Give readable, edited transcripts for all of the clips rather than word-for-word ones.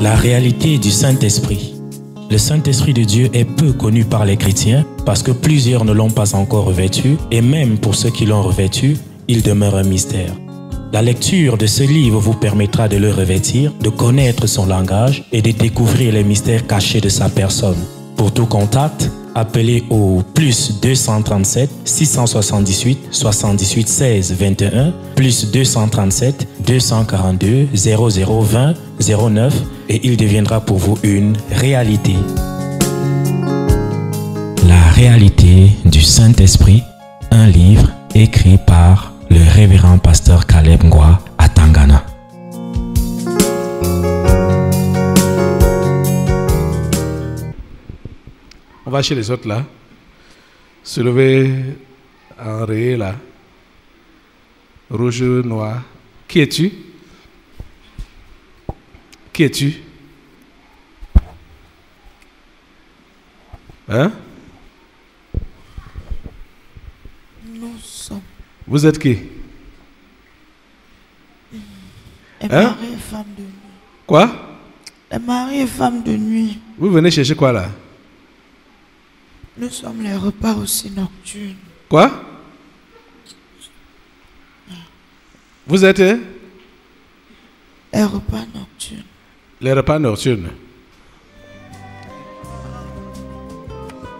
La réalité du Saint-Esprit. Le Saint-Esprit de Dieu est peu connu par les chrétiens parce que plusieurs ne l'ont pas encore revêtu et même pour ceux qui l'ont revêtu, il demeure un mystère. La lecture de ce livre vous permettra de le revêtir, de connaître son langage et de découvrir les mystères cachés de sa personne. Pour tout contact, appelez au plus 237 678 78 16 21 plus 237 242 0020 09 et il deviendra pour vous une réalité. La réalité du Saint-Esprit, un livre écrit par le révérend pasteur Caleb Ngwa à Tangana. On va chez les autres là. Se lever, enrayer là. Rouge, noir. Qui es-tu? Qui es-tu? Hein? Nous sommes. Vous êtes qui? Les maris et femmes de nuit. Quoi? Les maris et femmes de nuit. Vous venez chercher quoi là? Nous sommes les repas aussi nocturnes. Quoi? Vous êtes? Les repas nocturnes. Les repas nocturnes.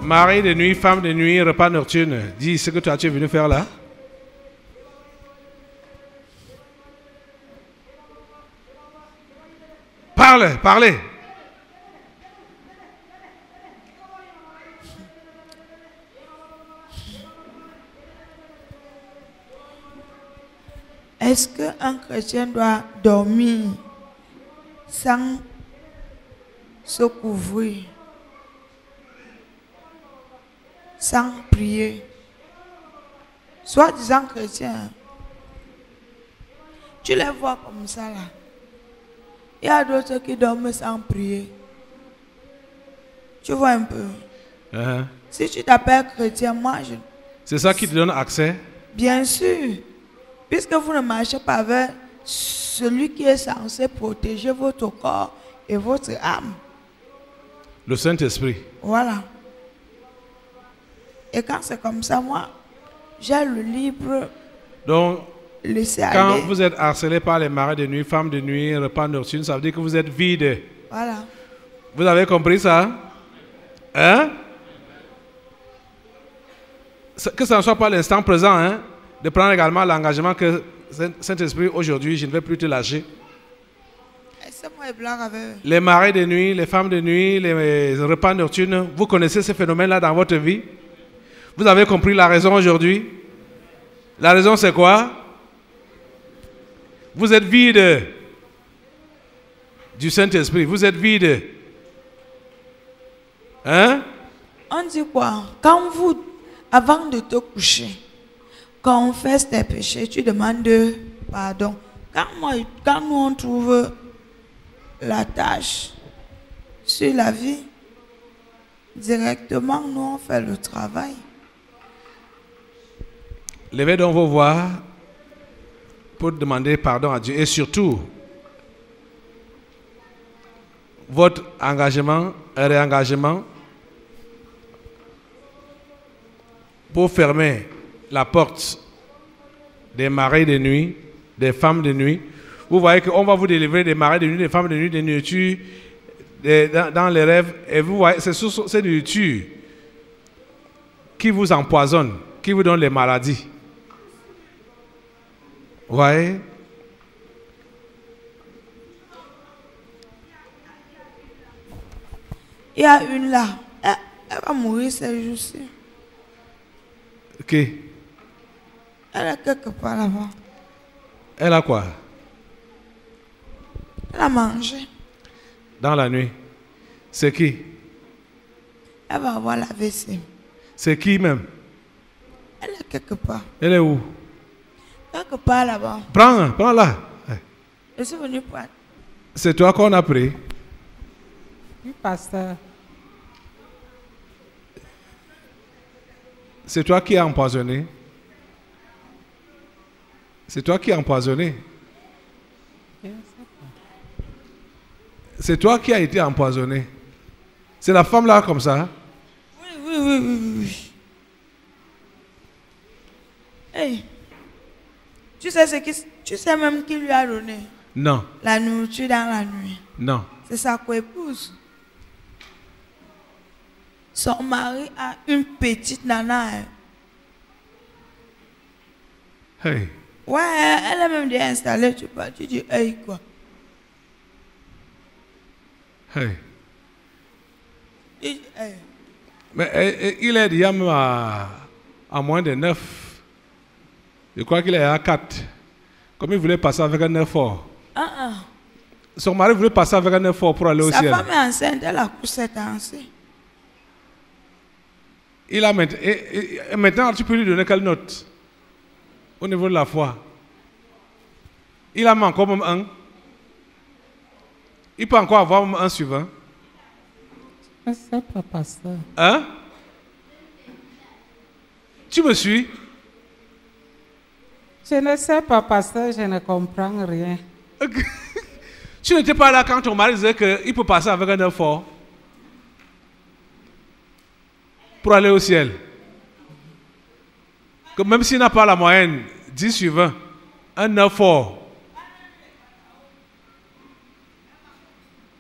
Mari de nuit, femme de nuit, repas nocturnes. Dis ce que tu es venu faire là. Parle, parlez. Est-ce qu'un chrétien doit dormir sans se couvrir, sans prier? Soi-disant chrétien, tu les vois comme ça là. Il y a d'autres qui dorment sans prier. Tu vois un peu. Si tu t'appelles chrétien, moi je... C'est ça qui te donne accès? Bien sûr. Puisque vous ne marchez pas avec celui qui est censé protéger votre corps et votre âme. Le Saint-Esprit. Voilà. Et quand c'est comme ça, moi, j'ai le libre. Donc, laisser quand aller. vous êtes harcelé par les maris de nuit, femmes de nuit, repas nocturnes, ça veut dire que vous êtes vide. Voilà. Vous avez compris ça? Hein? Que ça ne soit pas l'instant présent, hein? De prendre également l'engagement que Saint-Esprit, aujourd'hui, je ne vais plus te lâcher. Les maris de nuit, les femmes de nuit, les repas nocturnes, vous connaissez ces phénomènes-là dans votre vie? Vous avez compris la raison aujourd'hui? La raison c'est quoi? Vous êtes vide du Saint-Esprit, vous êtes vide. Hein? On dit quoi? Quand vous, avant de te coucher, quand on fait tes péchés, tu demandes pardon. Quand nous on trouve la tâche sur la vie, directement nous on fait le travail. Levez donc vos voix pour demander pardon à Dieu et surtout votre engagement, réengagement pour fermer la porte des maris de nuit, des femmes de nuit. Vous voyez qu'on va vous délivrer des maris de nuit, des femmes de nuit, des nourritures dans les rêves. Et vous voyez, c'est ces nourritures qui vous empoisonnent, qui vous donnent les maladies. Vous voyez? Il y a une là, elle va mourir ces jours-ci. Ok. Elle est quelque part là-bas. Elle a quoi? Elle a mangé. Dans la nuit. C'est qui? Elle va avoir la WC. C'est qui même? Elle est quelque part. Elle est où? Quelque part là-bas. Prends-la. Je suis venu pour... C'est toi qu'on a pris? Oui, pasteur. C'est toi qui as empoisonné? C'est toi qui as empoisonné? C'est toi qui as été empoisonné. C'est la femme là comme ça? Oui. Hey, tu sais même qui lui a donné Non. la nourriture dans la nuit? Non. C'est sa co-épouse. Son mari a une petite nana. Hein. Hey. Ouais, elle a même déjà installé, tu dis, hey quoi. Hey. Hey. Mais il est déjà même à moins de 9. Je crois qu'il est à 4. Comme il voulait passer avec un 9 fort. Son mari voulait passer avec un 9 fort pour aller au ciel. Sa femme est enceinte, elle a couché cette enceinte. Il a maintenant, tu peux lui donner quelle note au niveau de la foi? Il a encore même un. Il peut encore avoir un suivant. Je ne sais pas, pasteur. Hein? Tu me suis? Je ne sais pas, pasteur, je ne comprends rien. Tu n'étais pas là quand ton mari disait qu'il peut passer avec un œuf fort pour aller au ciel. Que même s'il n'a pas la moyenne, 10 sur 20, un œuf fort.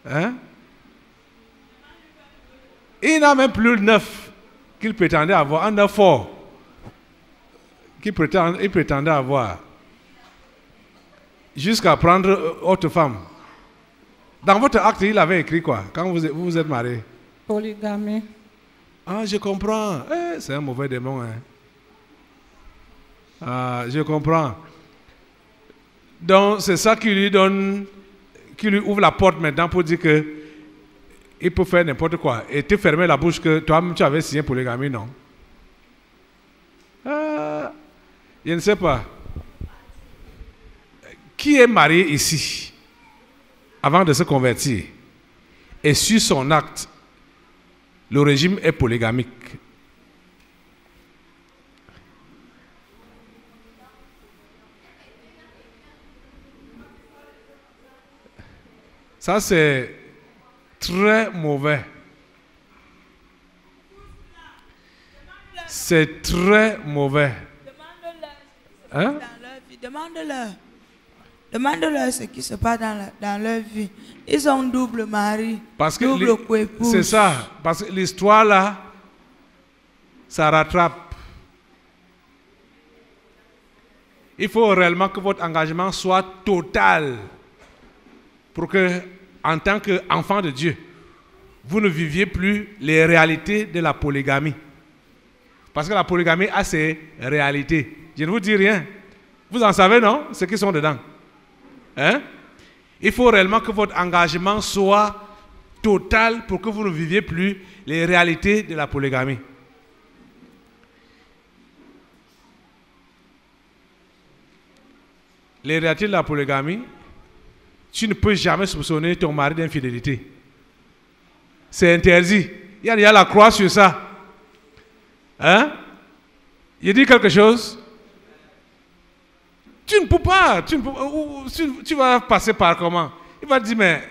Hein? Il n'a même plus le 9 qu'il prétendait avoir, un œuf fort qu'il prétendait avoir. Jusqu'à prendre autre femme. Dans votre acte, il avait écrit quoi quand vous vous êtes mariés? Polygamie. Ah, je comprends. C'est un mauvais démon. Hein? Ah, je comprends. Donc, c'est ça qui lui donne, qui lui ouvre la porte maintenant pour dire que il peut faire n'importe quoi. Et te fermer la bouche que toi-même tu avais signé polygamie, non? Ah, je ne sais pas. Qui est marié ici avant de se convertir et sur son acte, le régime est polygamique? Ça, c'est très mauvais. C'est très mauvais. Hein? Demande-leur ce qui se passe dans leur vie. Ils ont double mari, Parce que double coépouse. c'est ça. Parce que l'histoire là, ça rattrape. Il faut réellement que votre engagement soit total pour que, en tant qu'enfant de Dieu, vous ne viviez plus les réalités de la polygamie. Parce que la polygamie a ses réalités. Je ne vous dis rien. Vous en savez, non? Ceux qui sont dedans. Hein? Il faut réellement que votre engagement soit total pour que vous ne viviez plus les réalités de la polygamie. Les réalités de la polygamie, tu ne peux jamais soupçonner ton mari d'infidélité. C'est interdit. Il y a la croix sur ça. Hein? Il dit quelque chose? Tu ne peux pas. Tu vas passer par comment? Il va te dire, mais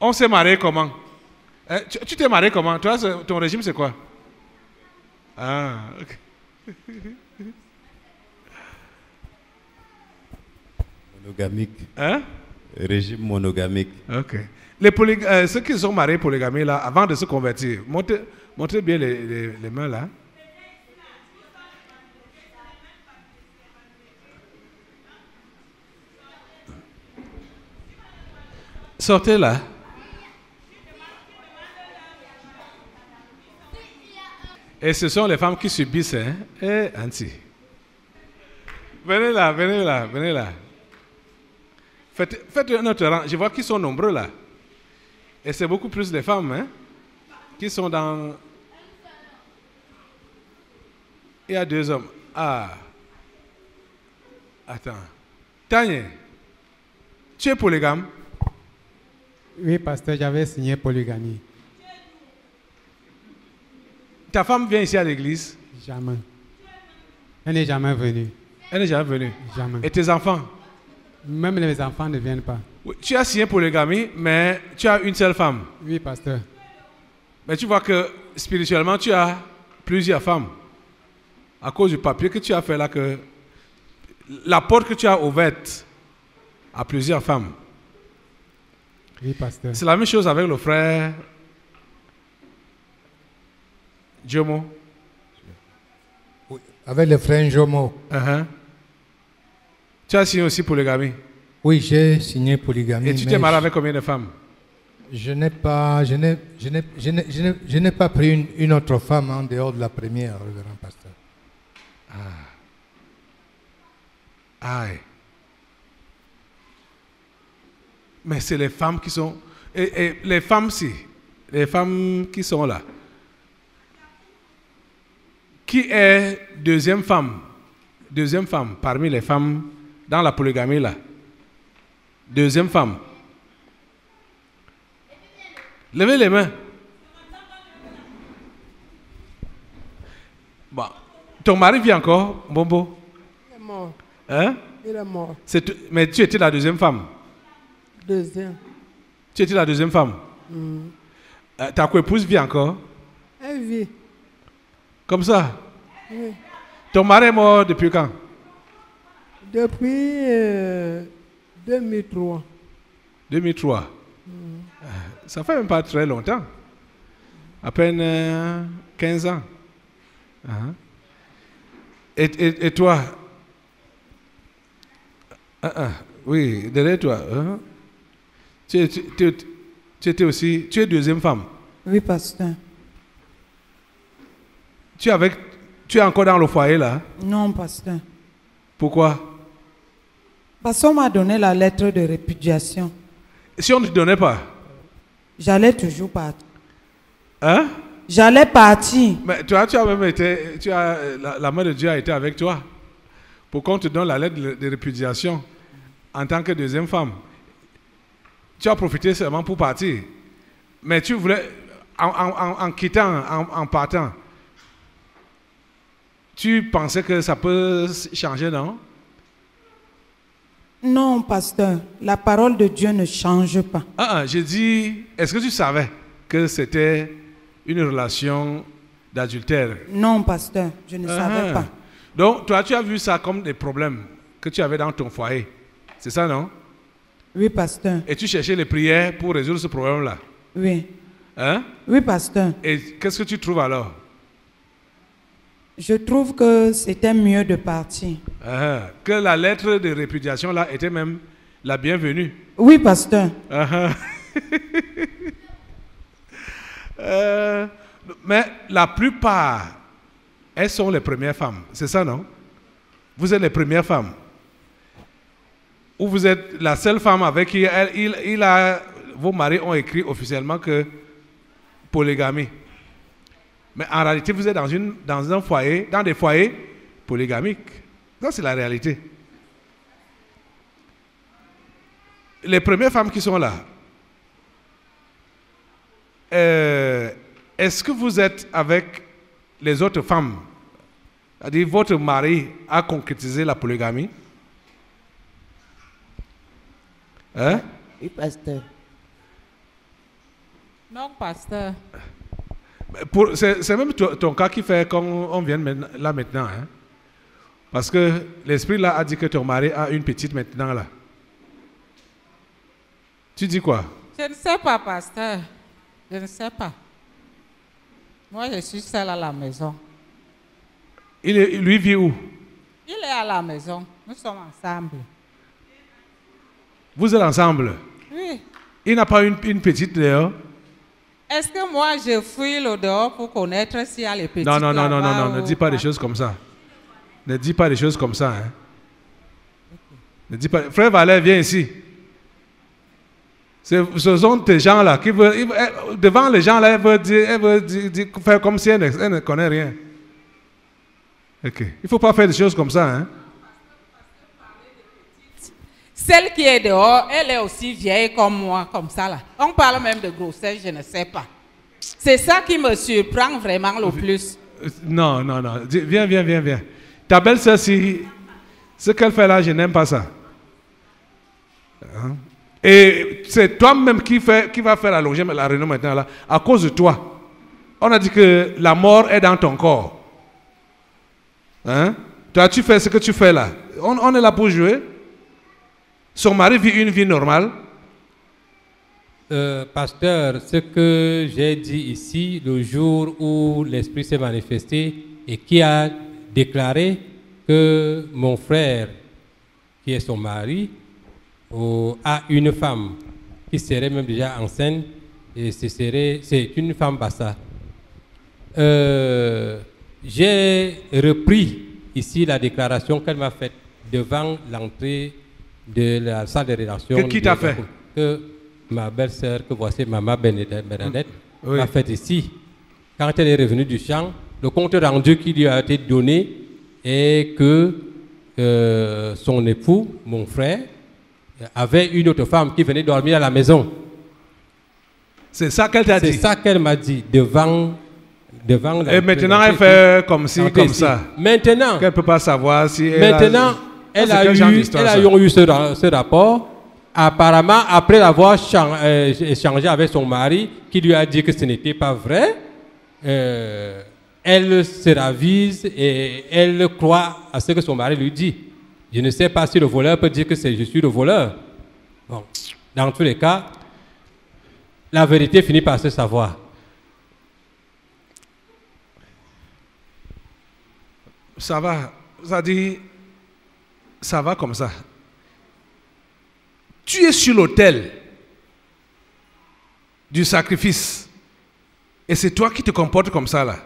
on s'est marié comment? Tu t'es marié comment? Toi, ton régime, c'est quoi? Ah, ok. Monogamique. Hein? Régime monogamique. Ok. Ceux qui sont mariés polygamie, là, avant de se convertir, montrez bien les mains là. Sortez là. Et ce sont les femmes qui subissent, hein? Eh, Anti. Venez là. Faites un autre rang. Je vois qu'ils sont nombreux là. Et c'est beaucoup plus les femmes, hein? Qui sont dans... Il y a 2 hommes. Ah. Attends. Tanya, tu es polygame? Oui, pasteur, j'avais signé polygamie. Ta femme vient ici à l'église? Jamais. Elle n'est jamais venue. Elle n'est jamais venue? Jamais. Et tes enfants? Même les enfants ne viennent pas. Oui, tu as signé polygamie, mais tu as une seule femme. Oui, pasteur. Mais tu vois que spirituellement, tu as plusieurs femmes. À cause du papier que tu as fait là, que la porte que tu as ouverte à plusieurs femmes. Oui, pasteur. C'est la même chose avec le frère Jomo. Oui, avec le frère Jomo. Tu as signé aussi polygamie. Oui, j'ai signé polygamie. Et tu t'es marié avec combien de femmes? Je n'ai pas pris une autre femme en dehors de la première, révérend pasteur. Aïe. Mais c'est les femmes qui sont... Et les femmes, si. Les femmes qui sont là. Qui est deuxième femme? Deuxième femme parmi les femmes dans la polygamie là. Deuxième femme. Levez les mains. Bon. Ton mari vit encore, Bombo? Il est mort. Hein? Il est mort. Mais tu étais la deuxième femme? Deuxième. Tu étais la deuxième femme? Ta co-épouse vit encore? Elle vit. Comme ça? Oui. Ton mari est mort depuis quand? Depuis 2003. 2003? Ça fait même pas très longtemps. À peine 15 ans. Et toi? Oui, derrière toi. Tu étais aussi... Tu es deuxième femme? Oui, pasteur. Tu es encore dans le foyer là? Non, pasteur. Pourquoi? Parce qu'on m'a donné la lettre de répudiation. Si on ne te donnait pas? J'allais toujours partir. Hein? J'allais partir. Mais toi, tu as même été... la main de Dieu a été avec toi. Pour qu'on te donne la lettre de répudiation en tant que deuxième femme. Tu as profité seulement pour partir. Mais tu voulais... En quittant, en partant... Tu pensais que ça peut changer, non? Non, pasteur. La parole de Dieu ne change pas. J'ai dit, est-ce que tu savais que c'était une relation d'adultère? Non, pasteur. Je ne savais pas. Donc, toi, tu as vu ça comme des problèmes que tu avais dans ton foyer. C'est ça, non? Oui, pasteur. Et tu cherchais les prières pour résoudre ce problème-là? Oui. Hein? Oui, pasteur. Et qu'est-ce que tu trouves alors? Je trouve que c'était mieux de partir. Que la lettre de répudiation là était même la bienvenue. Oui, pasteur. Mais la plupart, elles sont les premières femmes. C'est ça, non? Vous êtes les premières femmes. Ou vous êtes la seule femme avec qui vos maris ont écrit officiellement que polygamie. Mais en réalité, vous êtes dans un foyer, dans des foyers polygamiques. Ça, c'est la réalité. Les premières femmes qui sont là, est-ce que vous êtes avec les autres femmes? C'est-à-dire, votre mari a concrétisé la polygamie? Hein? Oui, pasteur. Non, pasteur. C'est même ton cas qui fait qu'on vient là maintenant. Hein? Parce que l'esprit là a dit que ton mari a une petite maintenant là. Tu dis quoi? Je ne sais pas, pasteur. Je ne sais pas. Moi, je suis seule à la maison. Lui vit où? Il est à la maison. Nous sommes ensemble. Vous êtes ensemble? Oui. Il n'a pas une petite dehors? Est-ce que moi, je fouille le dehors pour connaître s'il y a les petites Non, ne dis pas des des choses comme ça. Ne dis pas des choses comme ça. Hein. Ne dis pas... Frère Valère, viens ici. Ce sont tes gens là qui veulent... devant les gens là, elle veut dire, faire comme si elle ne connaît rien. Ok. Il ne faut pas faire des choses comme ça. Hein. Celle qui est dehors, elle est aussi vieille comme moi, comme ça là. On parle même de grossesse, je ne sais pas. C'est ça qui me surprend vraiment le plus. Non. Viens. Ta belle-sœur, ce qu'elle fait là, je n'aime pas ça. Hein? Et c'est toi-même qui va faire allonger la réunion maintenant là, à cause de toi. On a dit que la mort est dans ton corps. Hein? Toi, tu fais ce que tu fais là. On est là pour jouer. Son mari vit une vie normale. Pasteur, ce que j'ai dit ici, le jour où l'Esprit s'est manifesté et qui a déclaré que mon frère, qui est son mari, a une femme qui serait même déjà enceinte, et c'est une femme bassa. J'ai repris ici la déclaration qu'elle m'a faite devant l'entrée de la salle de rédaction. Qui t'a fait? Que ma belle-sœur, que voici Maman Bernadette, m'a fait ici. Quand elle est revenue du champ, le compte rendu qui lui a été donné est que son époux, mon frère, avait une autre femme qui venait dormir à la maison. C'est ça qu'elle t'a dit? C'est ça qu'elle m'a dit devant la... Et maintenant, elle fait comme ci, comme ça. Maintenant... Qu'elle ne peut pas savoir si... Maintenant, elle a eu ce rapport. Apparemment, après avoir échangé avec son mari, qui lui a dit que ce n'était pas vrai, elle se ravise et elle croit à ce que son mari lui dit. Je ne sais pas si le voleur peut dire que je suis le voleur. Bon, dans tous les cas, la vérité finit par se savoir. Ça va, ça dit, ça va comme ça. Tu es sur l'autel du sacrifice et c'est toi qui te comportes comme ça là.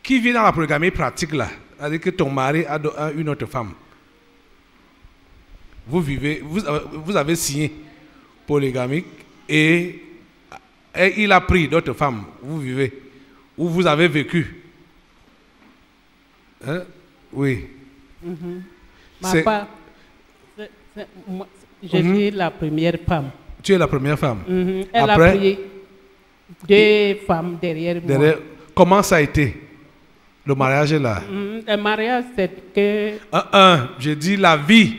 Qui vit dans la polygamie pratique là, c'est-à-dire que ton mari a une autre femme. Vous vivez, vous avez signé polygamique et il a pris d'autres femmes. Vous vivez, ou vous avez vécu. Hein? Oui. Ma part, je suis la première femme. Tu es la première femme. Elle Après, a pris 2 femmes derrière moi. Comment ça a été, le mariage là? Le mariage, c'est que... Je dis la vie.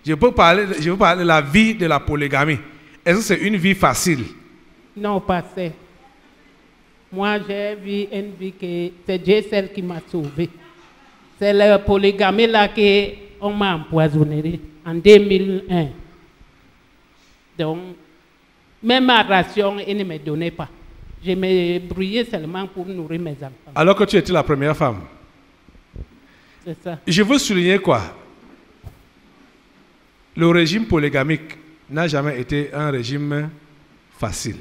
Je veux parler de la vie de la polygamie. Est-ce que c'est une vie facile? Non, pas c'est. Moi, j'ai vu une vie que c'est Dieu celle qui m'a sauvé. C'est la polygamie là qu'on m'a empoisonné en 2001. Donc, même ma ration, il ne me donnait pas. Je me brouillais seulement pour nourrir mes enfants. Alors que tu étais la première femme. C'est ça. Je veux souligner quoi? Le régime polygamique n'a jamais été un régime facile.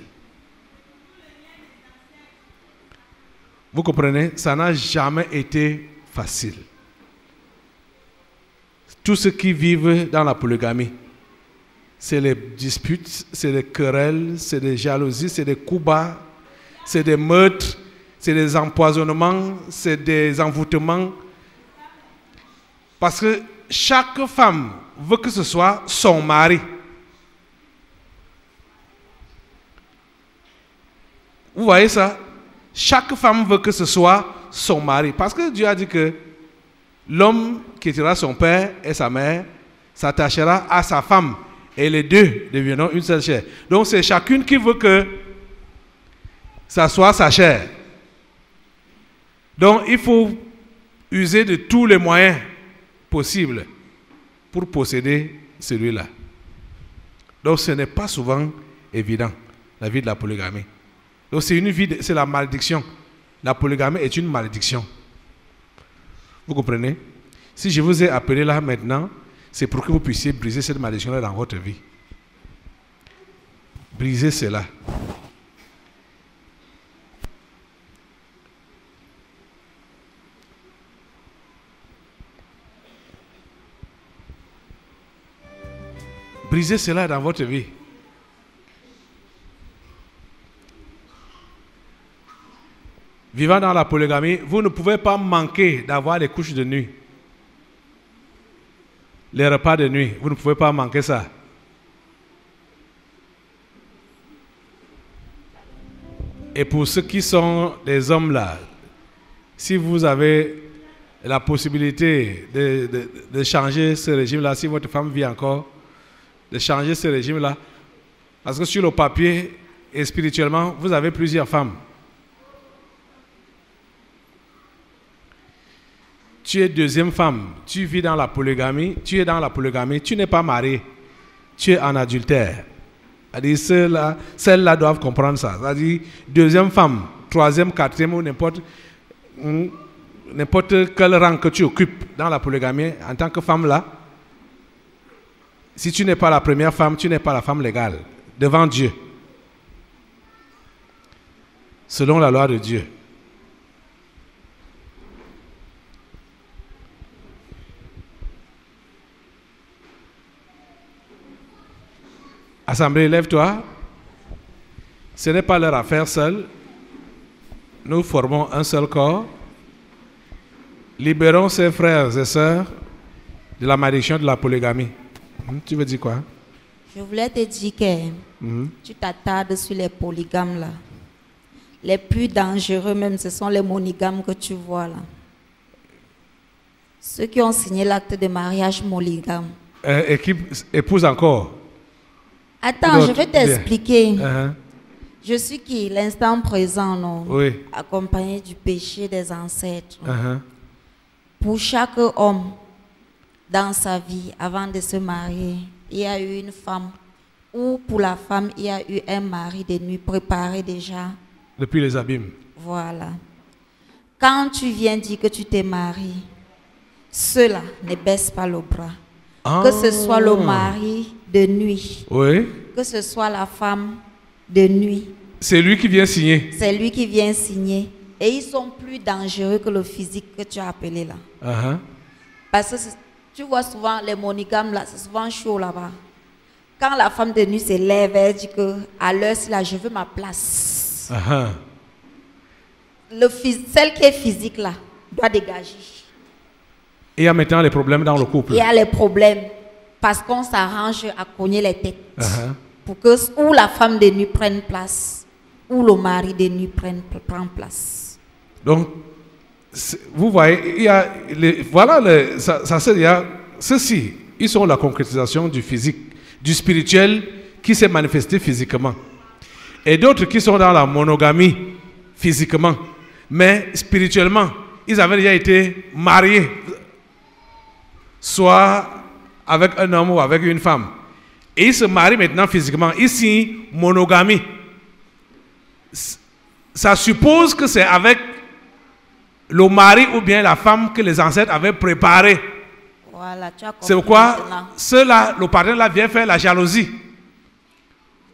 Vous comprenez? Ça n'a jamais été facile. Tous ceux qui vivent dans la polygamie, c'est les disputes, c'est les querelles, c'est des jalousies, c'est des coups bas, c'est des meurtres, c'est des empoisonnements, c'est des envoûtements. Parce que chaque femme veut que ce soit son mari. Vous voyez ça? Chaque femme veut que ce soit son mari. Parce que Dieu a dit que l'homme quittera son père et sa mère, s'attachera à sa femme. Et les deux deviendront une seule chair. Donc c'est chacune qui veut que ça soit sa chair. Donc il faut user de tous les moyens possibles pour posséder celui-là. Donc ce n'est pas souvent évident, la vie de la polygamie. Donc c'est une vie, c'est la malédiction. La polygamie est une malédiction. Vous comprenez? Si je vous ai appelé là maintenant, c'est pour que vous puissiez briser cette malédiction-là dans votre vie. Brisez cela. Brisez cela dans votre vie. Vivant dans la polygamie, vous ne pouvez pas manquer d'avoir les couches de nuit. Les repas de nuit, vous ne pouvez pas manquer ça. Et pour ceux qui sont des hommes là, si vous avez la possibilité de changer ce régime-là, si votre femme vit encore, de changer ce régime-là. Parce que sur le papier et spirituellement, vous avez plusieurs femmes. Tu es deuxième femme, tu vis dans la polygamie, tu es dans la polygamie, tu n'es pas marié, tu es en adultère. C'est-à-dire, celles-là doivent comprendre ça. C'est-à-dire, deuxième femme, troisième, quatrième ou n'importe quel rang que tu occupes dans la polygamie, en tant que femme là, si tu n'es pas la première femme, tu n'es pas la femme légale devant Dieu. Selon la loi de Dieu. Assemblée, lève-toi. Ce n'est pas leur affaire seule. Nous formons un seul corps. Libérons ces frères et sœurs de la malédiction de la polygamie. Tu veux dire quoi? Je voulais te dire que tu t'attardes sur les polygames là. Les plus dangereux même, ce sont les monogames que tu vois là. Ceux qui ont signé l'acte de mariage monogame. Et qui épousent encore. Attends, je vais t'expliquer. Je suis qui? L'instant présent, non? Oui. Accompagné du péché des ancêtres. Pour chaque homme, dans sa vie, avant de se marier, il y a eu une femme. Ou pour la femme, il y a eu un mari de nuit préparé déjà. Depuis les abîmes. Voilà. Quand tu viens dire que tu t'es marié, ceux-là ne baissent pas le bras. Que ce soit le mari de nuit, oui, que ce soit la femme de nuit. C'est lui qui vient signer. C'est lui qui vient signer. Et ils sont plus dangereux que le physique que tu as appelé là. Parce que tu vois souvent les monogames là, c'est souvent chaud là-bas. Quand la femme de nuit se lève, elle dit que à l'heure ci là, je veux ma place. Celle qui est physique là, doit dégager. Il y a maintenant les problèmes dans le couple. Il y a les problèmes parce qu'on s'arrange à cogner les têtes. Pour que ou la femme de nuit prenne place, ou le mari de nuit prend place. Donc, vous voyez, il y a il y a ceux-ci, ils sont la concrétisation du physique, du spirituel qui s'est manifesté physiquement. Et d'autres qui sont dans la monogamie physiquement, mais spirituellement, ils avaient déjà été mariés, soit avec un homme ou avec une femme. Et ils se marient maintenant physiquement. Ici, monogamie. Ça suppose que c'est avec le mari ou bien la femme que les ancêtres avaient préparé. Voilà, c'est pourquoi ceux-là, le partenaire là vient faire la jalousie.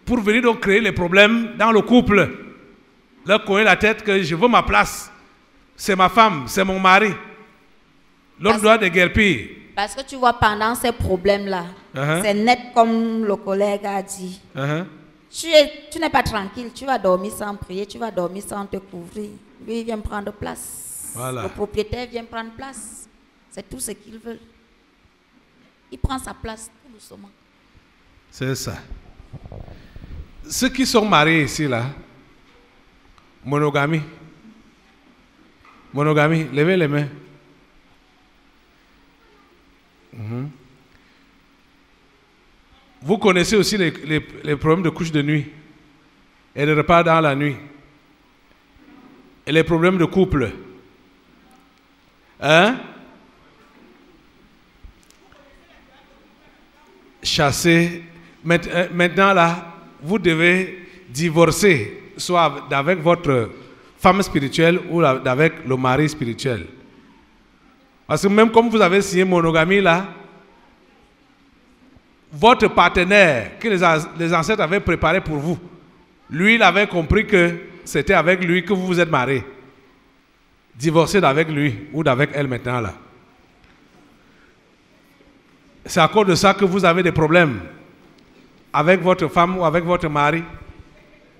Pour venir donc créer les problèmes dans le couple. Leur coller la tête que je veux ma place. C'est ma femme, c'est mon mari. L'autre doit déguerpir. Parce que tu vois, pendant ces problèmes-là, c'est net comme le collègue a dit. Tu n'es pas tranquille, tu vas dormir sans prier, tu vas dormir sans te couvrir. Lui, il vient prendre place. Voilà. Le propriétaire vient prendre place. C'est tout ce qu'il veut. Il prend sa place tout doucement. C'est ça. Ceux qui sont mariés ici, là, monogamie. Monogamie, levez les mains. Vous connaissez aussi les problèmes de couche de nuit et de repas dans la nuit et les problèmes de couple. Chasser. Maintenant là, vous devez divorcer, soit avec votre femme spirituelle ou avec le mari spirituel. Parce que même comme vous avez signé monogamie là, votre partenaire que les ancêtres avaient préparé pour vous, lui, il avait compris que c'était avec lui que vous vous êtes mariés. Divorcez d'avec lui ou d'avec elle maintenant là. C'est à cause de ça que vous avez des problèmes avec votre femme ou avec votre mari.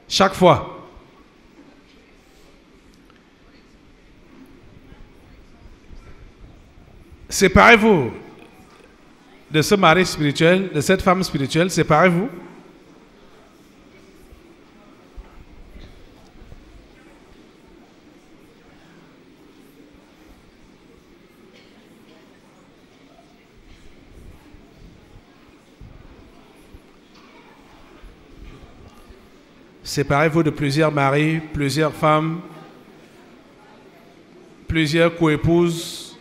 Chaque fois. Séparez-vous de ce mari spirituel, de cette femme spirituelle, séparez-vous. Séparez-vous de plusieurs maris, plusieurs femmes, plusieurs coépouses.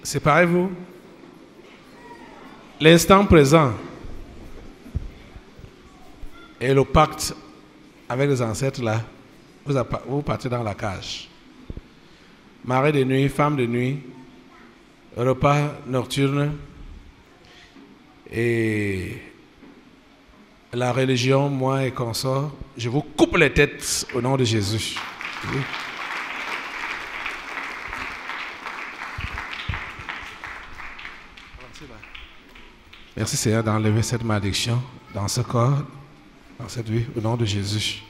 Séparez-vous. L'instant présent et le pacte avec les ancêtres là, vous partez dans la cage. Mari de nuit, femme de nuit, repas nocturne et la religion, moi et consorts, je vous coupe les têtes au nom de Jésus. Oui. Merci Seigneur d'enlever cette malédiction dans ce corps, dans cette vie, au nom de Jésus.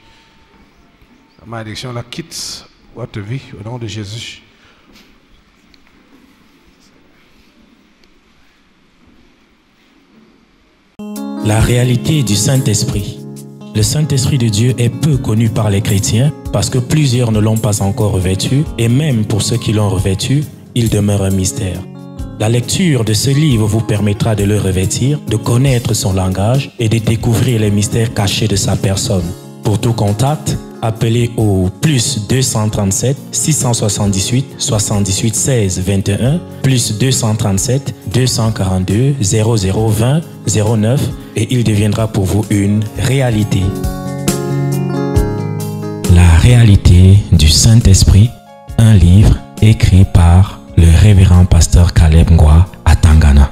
La malédiction la quitte votre vie au nom de Jésus. La réalité du Saint-Esprit. Le Saint-Esprit de Dieu est peu connu par les chrétiens parce que plusieurs ne l'ont pas encore revêtu et même pour ceux qui l'ont revêtu, il demeure un mystère. La lecture de ce livre vous permettra de le revêtir, de connaître son langage et de découvrir les mystères cachés de sa personne. Pour tout contact, appelez au plus 237 678 78 16 21 plus 237 242 0020 09 et il deviendra pour vous une réalité. La réalité du Saint-Esprit, un livre écrit par le révérend pasteur Caleb Ngwa à Tangana.